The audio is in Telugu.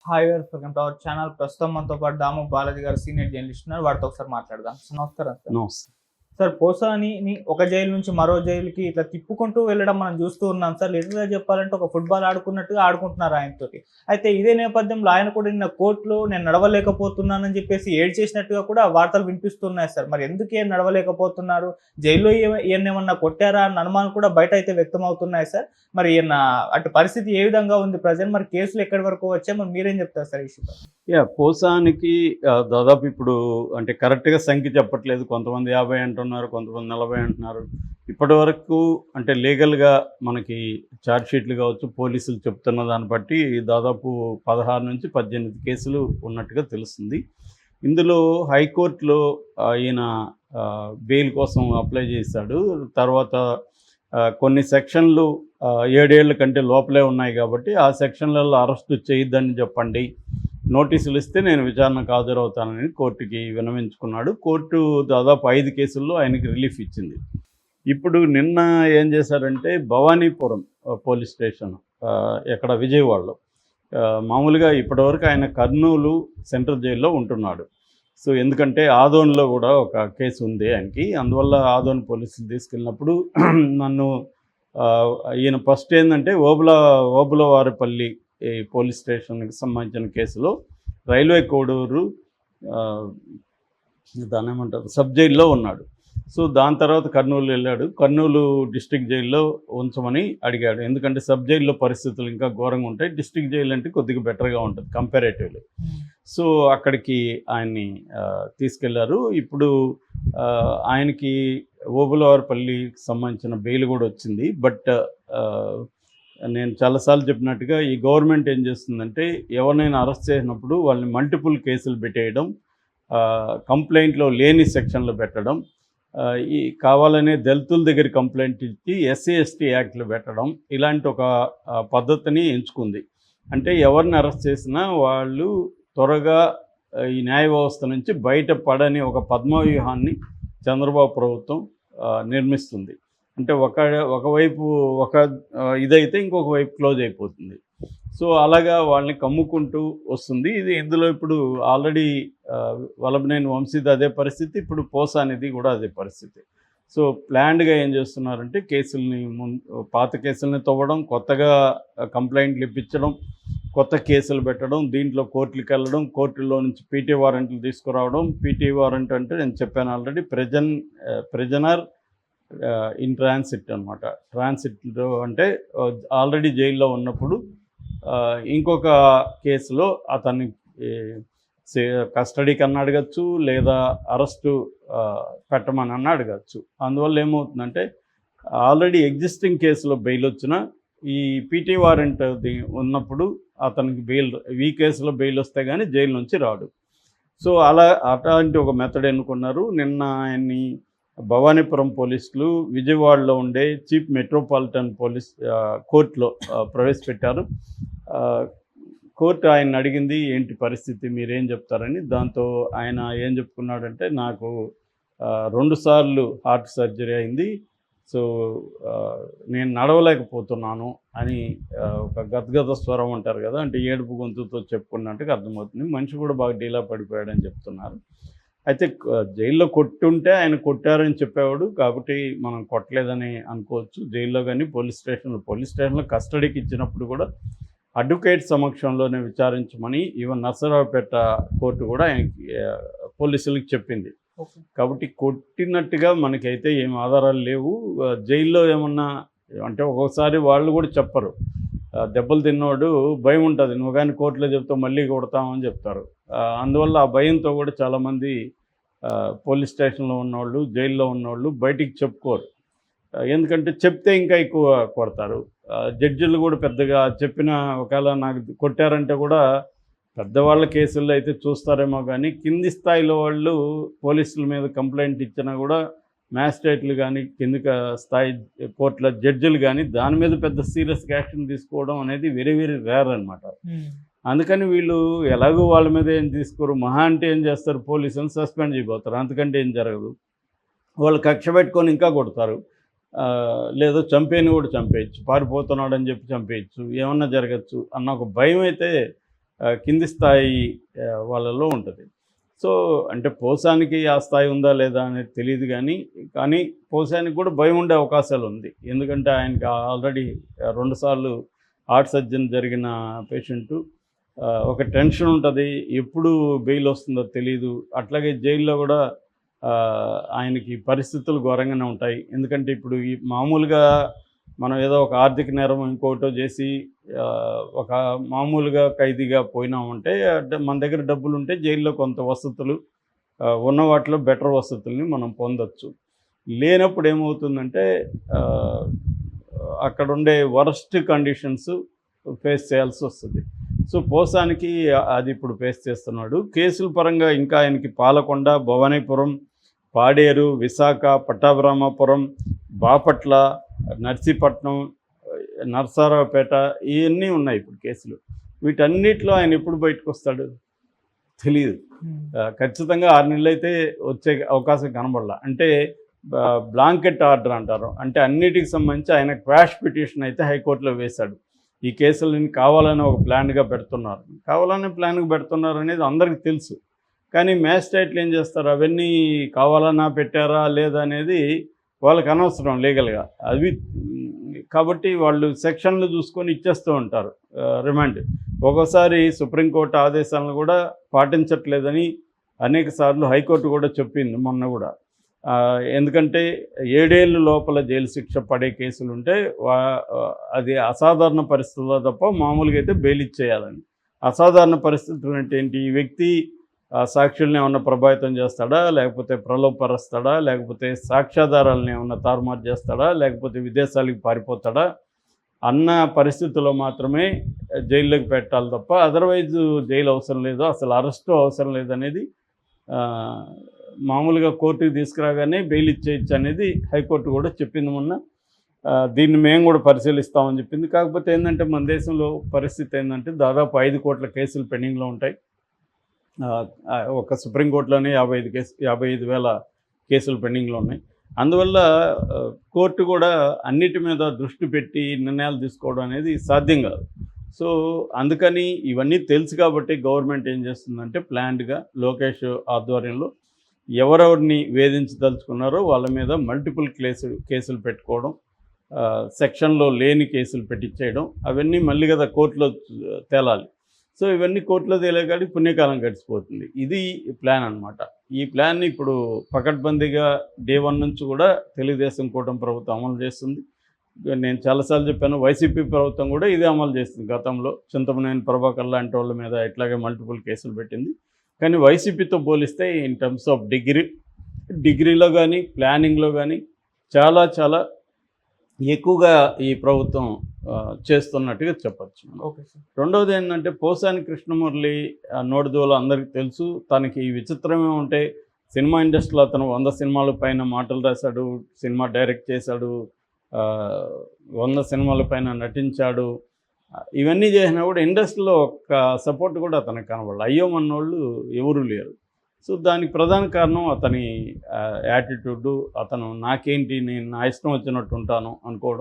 హాయ్ గారు, వెల్కమ్ టు అవర్ ఛానల్. ప్రస్తుతం మనతో పాటు దాము బాలాజీ గారు సీనియర్ జర్నలిస్ట్ ఉన్నారు. వారితో ఒకసారి మాట్లాడదాం. సో, నమస్కారం సార్. నమస్తే. సార్, పోసానిని ఒక జైలు నుంచి మరో జైలుకి ఇట్లా తిప్పుకుంటూ వెళ్ళడం మనం చూస్తూ ఉన్నాం సార్. లిటరల్‌గా చెప్పాలంటే ఒక ఫుట్‌బాల్ ఆడుకున్నట్టుగా ఆడుకుంటున్నారు ఆయనతోటి. అయితే ఇదే నేపథ్యంలో ఆయన కూడా నిన్న కోర్ట్‌లో నేను నడవలేకపోతున్నానని చెప్పేసి ఏడ్చేసినట్టుగా కూడా వార్తలు వినిపిస్తున్నాయి సార్. మరి ఎందుకు ఈయన నడవలేకపోతున్నారు? జైల్‌లో ఈయన్నేమన్నా కొట్టారా అన్న అనుమానాలు కూడా బయట అయితే వ్యక్తమవుతున్నాయి సార్. మరి ఈయన అటు పరిస్థితి ఏ విధంగా ఉంది ప్రెజెంట్? మరి కేసులు ఎక్కడి వరకు వచ్చాయి? మరి మీరేం చెప్తారు సార్ ఈ ఇష్యూపై? పోసానికి దాదాపు ఇప్పుడు అంటే కరెక్ట్‌గా సంఖ్య చెప్పట్లేదు. కొంతమంది 50 అంటున్నారు, కొంతమంది 40 అంటున్నారు. ఇప్పటి వరకు అంటే లీగల్‌గా మనకి ఛార్జ్ షీట్లు కావచ్చు, పోలీసులు చెప్తున్న దాన్ని బట్టి దాదాపు 16 నుంచి 18 కేసులు ఉన్నట్టుగా తెలుస్తుంది. ఇందులో హైకోర్టులో ఈయన బెయిల్ కోసం అప్లై చేశాడు. తర్వాత కొన్ని సెక్షన్లు 7 ఏళ్ల కంటే లోపలే ఉన్నాయి కాబట్టి ఆ సెక్షన్లలో అరెస్టు చేయొద్దని చెప్పండి, నోటీసులు ఇస్తే నేను విచారణకు హాజరవుతానని కోర్టుకి విన్నవించుకున్నాడు. కోర్టు దాదాపు 5 కేసుల్లో ఆయనకి రిలీఫ్ ఇచ్చింది. ఇప్పుడు నిన్న ఏం చేశారంటే భవానీపురం పోలీస్ స్టేషన్ ఎక్కడ విజయవాడలో మామూలుగా ఇప్పటివరకు ఆయన కర్నూలు సెంట్రల్ జైల్లో ఉంటున్నాడు. సో ఎందుకంటే ఆదోన్లో కూడా ఒక కేసు ఉంది ఆయనకి. అందువల్ల ఆదోన్ పోలీసులు తీసుకెళ్ళినప్పుడు నన్ను ఈయన ఫస్ట్ ఏంటంటే ఓబులవారిపల్లి ఈ పోలీస్ స్టేషన్కి సంబంధించిన కేసులో రైల్వే కోడూరు దాన్ని ఏమంటారు సబ్ జైల్లో ఉన్నాడు. సో దాని తర్వాత కర్నూలు వెళ్ళాడు. కర్నూలు డిస్ట్రిక్ట్ జైల్లో ఉంచమని అడిగాడు. ఎందుకంటే సబ్ జైల్లో పరిస్థితులు ఇంకా ఘోరంగా ఉంటాయి. డిస్ట్రిక్ట్ జైలు అంటే కొద్దిగా బెటర్గా ఉంటుంది కంపారేటివ్లీ. సో అక్కడికి ఆయన్ని తీసుకెళ్లారు. ఇప్పుడు ఆయనకి ఓబులవారిపల్లికి సంబంధించిన బెయిల్ కూడా వచ్చింది. బట్ నేను చాలాసార్లు చెప్పినట్టుగా ఈ గవర్నమెంట్ ఏం చేస్తుందంటే ఎవరినైనా అరెస్ట్ చేసినప్పుడు వాళ్ళని మల్టిపుల్ కేసులు పెట్టేయడం, కంప్లైంట్లో లేని సెక్షన్లు పెట్టడం, ఈ కావాలనే దళితుల దగ్గర కంప్లైంట్ ఇచ్చి ఎస్సీ ఎస్టీ యాక్ట్లు పెట్టడం, ఇలాంటి ఒక పద్ధతిని ఎంచుకుంది. అంటే ఎవరిని అరెస్ట్ చేసినా వాళ్ళు త్వరగా ఈ న్యాయ వ్యవస్థ నుంచి బయటపడని ఒక పద్మవ్యూహాన్ని చంద్రబాబు ప్రభుత్వం నిర్మిస్తుంది. అంటే ఒకవైపు ఒక ఇదైతే ఇంకొక వైపు క్లోజ్ అయిపోతుంది. సో అలాగా వాళ్ళని కమ్ముకుంటూ వస్తుంది. ఇందులో ఇప్పుడు ఆల్రెడీ వల్లభనేని వంశీది అదే పరిస్థితి, ఇప్పుడు పోసానిది కూడా అదే పరిస్థితి. సో ప్లాన్డ్గా ఏం చేస్తున్నారంటే కేసుల్ని పాత కేసుల్ని తవ్వడం, కొత్తగా కంప్లైంట్లు ఇప్పించడం, కొత్త కేసులు పెట్టడం, దీంట్లో కోర్టులకు వెళ్ళడం, కోర్టులో నుంచి పీటీ వారెంట్లు తీసుకురావడం. పీటీ వారెంట్ అంటే నేను చెప్పాను ఆల్రెడీ, ప్రిజనర్ ఇన్ ట్రాన్సిట్ అనమాట. ట్రాన్సిట్లో అంటే ఆల్రెడీ జైల్లో ఉన్నప్పుడు ఇంకొక కేసులో అతన్ని కస్టడీకి అన్న అడగచ్చు, లేదా అరెస్టు పెట్టమని అన్న అడగచ్చు. అందువల్ల ఏమవుతుందంటే ఆల్రెడీ ఎగ్జిస్టింగ్ కేసులో బెయిల్ వచ్చిన ఈ పీటీ వారెంట్ ఉన్నప్పుడు అతనికి ఈ కేసులో బెయిల్ వస్తే కానీ జైలు నుంచి రాడు. సో అట్లాంటి ఒక మెథడ్ ఎన్నుకున్నారు. నిన్న ఆయన్ని భవానీపురం పోలీసులు విజయవాడలో ఉండే చీఫ్ మెట్రోపాలిటన్ పోలీస్ కోర్టులో ప్రవేశపెట్టారు. కోర్టు ఆయన అడిగింది ఏంటి పరిస్థితి, మీరేం చెప్తారని. దాంతో ఆయన ఏం చెప్పుకున్నాడంటే నాకు 2 సార్లు హార్ట్ సర్జరీ అయింది, సో నేను నడవలేకపోతున్నాను అని ఒక గద్గద స్వరం అంటారు కదా, అంటే ఏడుపు గొంతుతో చెప్పుకున్నట్టుగా అర్థమవుతుంది. మనిషి కూడా బాగా డీలా పడిపోయాడని చెప్తున్నారు. అయితే జైల్లో కొట్టుంటే ఆయన కొట్టారని చెప్పేవాడు, కాబట్టి మనం కొట్టలేదని అనుకోవచ్చు. జైల్లో కానీ పోలీస్ స్టేషన్లో కస్టడీకి ఇచ్చినప్పుడు కూడా అడ్వకేట్ సమక్షంలోనే విచారించమని ఈవెన్ నర్సరావుపేట కోర్టు కూడా ఆయనకి పోలీసులకు చెప్పింది. కాబట్టి కొట్టినట్టుగా మనకైతే ఏం ఆధారాలు లేవు. జైల్లో ఏమన్నా అంటే ఒక్కొక్కసారి వాళ్ళు కూడా చెప్పరు. దెబ్బలు తిన్నవాడు భయం ఉంటుంది, నువ్వు కానీ కోర్టులో చెప్తావు మళ్ళీ కొడతామని చెప్తారు. అందువల్ల ఆ భయంతో కూడా చాలామంది పోలీస్ స్టేషన్లో ఉన్నవాళ్ళు, జైల్లో ఉన్నవాళ్ళు బయటికి చెప్పుకోరు. ఎందుకంటే చెప్తే ఇంకా ఎక్కువ కొడతారు. జడ్జిలు కూడా పెద్దగా చెప్పిన ఒకవేళ నాకు కొట్టారంటే కూడా పెద్దవాళ్ళ కేసుల్లో అయితే చూస్తారేమో, కానీ కింది స్థాయిలో వాళ్ళు పోలీసుల మీద కంప్లైంట్ ఇచ్చినా కూడా మ్యాజిస్ట్రేట్లు కానీ కింది స్థాయి కోర్టుల జడ్జిలు కానీ దాని మీద పెద్ద సీరియస్గా యాక్షన్ తీసుకోవడం అనేది వెరీ వెరీ రేర్ అనమాట. అందుకని వీళ్ళు ఎలాగో వాళ్ళ మీద ఏం తీసుకోరు, మహా అంటే ఏం చేస్తారు, పోలీసులను సస్పెండ్ చేయబోతారు, అంతకంటే ఏం జరగదు. వాళ్ళు కక్ష పెట్టుకొని ఇంకా కొడతారు. లేదో చంపేని కూడా చంపేయచ్చు, పారిపోతున్నాడని చెప్పి చంపేయచ్చు, ఏమన్నా జరగచ్చు అన్న ఒక భయం అయితే కింది స్థాయి వాళ్ళలో ఉంటుంది. సో అంటే పోసానికి ఆ స్థాయి ఉందా లేదా అనేది తెలియదు, కానీ పోసానికి కూడా భయం ఉండే అవకాశాలు ఉంది. ఎందుకంటే ఆయనకి ఆల్రెడీ 2 సార్లు హార్ట్ సర్జరీ జరిగిన పేషెంటు. ఒక టెన్షన్ ఉంటుంది, ఎప్పుడు బెయిల్ వస్తుందో తెలీదు. అట్లాగే జైల్లో కూడా ఆయనకి పరిస్థితులు ఘోరంగానే ఉంటాయి. ఎందుకంటే ఇప్పుడు ఈ మామూలుగా మనం ఏదో ఒక ఆర్థిక నేరం ఇంకోటో చేసి ఒక మామూలుగా ఖైదీగా పోయినామంటే మన దగ్గర డబ్బులు ఉంటే జైల్లో కొంత వసతులు ఉన్న వాటిలో బెటర్ వసతుల్ని మనం పొందొచ్చు. లేనప్పుడు ఏమవుతుందంటే అక్కడ ఉండే వరస్ట్ కండిషన్స్ ఫేస్ చేయాల్సి వస్తుంది. సో పోసానికి అది ఇప్పుడు ఫేస్ చేస్తున్నాడు. కేసుల పరంగా ఇంకా ఆయనకి పాలకొండ, భవానీపురం, పాడేరు, విశాఖ, పట్టాభిరామాపురం, బాపట్ల, నర్సీపట్నం, నరసరావుపేట ఇవన్నీ ఉన్నాయి ఇప్పుడు కేసులు. వీటన్నిటిలో ఆయన ఎప్పుడు బయటకు వస్తాడు తెలియదు. ఖచ్చితంగా 6 నెలలు అయితే వచ్చే అవకాశం కనబడాల. అంటే బ్లాంకెట్ ఆర్డర్ అంటారు, అంటే అన్నిటికి సంబంధించి ఆయన క్వాష్ పిటిషన్ అయితే హైకోర్టులో వేశాడు. ఈ కేసులని కావాలని ఒక ప్లాన్గా పెడుతున్నారు, అనేది అందరికీ తెలుసు. కానీ మ్యాజిస్ట్రేట్లు ఏం చేస్తారు, అవన్నీ కావాలన్నా పెట్టారా లేదా అనేది వాళ్ళకి అనవసరం లీగల్గా. అవి కాబట్టి వాళ్ళు సెక్షన్లు చూసుకొని ఇచ్చేస్తూ ఉంటారు రిమాండ్. ఒక్కోసారి సుప్రీంకోర్టు ఆదేశాలను కూడా పాటించట్లేదని అనేక సార్లు హైకోర్టు కూడా చెప్పింది మొన్న కూడా. ఎందుకంటే 7 ఏళ్ళ లోపల జైలు శిక్ష పడే కేసులు ఉంటే అది అసాధారణ పరిస్థితుల్లో తప్ప మామూలుగా అయితే బెయిల్ ఇచ్చేయాలని. అసాధారణ పరిస్థితులు అంటే ఏంటి, ఈ వ్యక్తి సాక్షుల్ని ఏమన్నా ప్రభావితం చేస్తాడా, లేకపోతే ప్రలోభపరుస్తాడా, లేకపోతే సాక్ష్యాధారాలను ఏమన్నా తారుమారు చేస్తాడా, లేకపోతే విదేశాలకు పారిపోతాడా అన్న పరిస్థితుల్లో మాత్రమే జైల్లోకి పెట్టాలి తప్ప అదర్వైజ్ జైలు అవసరం లేదు, అసలు అరెస్టు అవసరం లేదనేది మామూలుగా కోర్టుకి తీసుకురాగానే బెయిల్ ఇచ్చేయచ్చు అనేది హైకోర్టు కూడా చెప్పింది మొన్న. దీన్ని మేము కూడా పరిశీలిస్తామని చెప్పింది. కాకపోతే ఏంటంటే మన దేశంలో పరిస్థితి ఏంటంటే దాదాపు 5 కోట్ల కేసులు పెండింగ్లో ఉంటాయి. ఒక సుప్రీంకోర్టులోనే 55,000 కేసులు పెండింగ్లో ఉన్నాయి. అందువల్ల కోర్టు కూడా అన్నిటి మీద దృష్టి పెట్టి నిర్ణయాలు తీసుకోవడం అనేది సాధ్యం కాదు. సో అందుకని ఇవన్నీ తెలుసు కాబట్టి గవర్నమెంట్ ఏం చేస్తుందంటే ప్లాన్డ్గా లోకేష్ ఆధ్వర్యంలో ఎవరెవరిని వేధించదలుచుకున్నారో వాళ్ళ మీద మల్టిపుల్ కేసులు పెట్టుకోవడం, సెక్షన్లో లేని కేసులు పెట్టించేయడం, అవన్నీ మళ్ళీ కదా కోర్టులో తేలాలి. సో ఇవన్నీ కోర్టులో తేలేకాడికి పుణ్యకాలం గడిచిపోతుంది. ఇది ప్లాన్ అనమాట. ఈ ప్లాన్ ఇప్పుడు పకడ్బందీగా డే 1 నుంచి కూడా తెలుగుదేశం కూటమి ప్రభుత్వం అమలు చేస్తుంది. నేను చాలాసార్లు చెప్పాను, వైసీపీ ప్రభుత్వం కూడా ఇదే అమలు చేస్తుంది. గతంలో చింతమనేని ప్రభాకర్ లాంటి వాళ్ళ మీద ఇట్లాగే మల్టిపుల్ కేసులు పెట్టింది. కానీ వైసీపీతో పోలిస్తే ఇన్ టర్మ్స్ ఆఫ్ డిగ్రీలో కానీ ప్లానింగ్లో కానీ చాలా చాలా ఎక్కువగా ఈ ప్రభుత్వం చేస్తున్నట్టుగా చెప్పచ్చు. Okay sir. రెండవది ఏంటంటే పోసాని కృష్ణమురళి నోటిదోల అందరికీ తెలుసు. తనకి ఈ విచిత్రమే ఉంటే సినిమా ఇండస్ట్రీలో అతను 100 సినిమాల పైన మాటలు రాశాడు, సినిమా డైరెక్ట్ చేశాడు, 100 సినిమాల పైన నటించాడు. ఇవన్నీ చేసినా కూడా ఇండస్ట్రీలో ఒక్క సపోర్ట్ కూడా అతనికి కనబడాలి. అయ్యోమన్నోళ్ళు ఎవరూ లేరు. సో దానికి ప్రధాన కారణం అతని యాటిట్యూడు, అతను నాకేంటి నేను నా ఇష్టం వచ్చినట్టు ఉంటాను అనుకోవడం.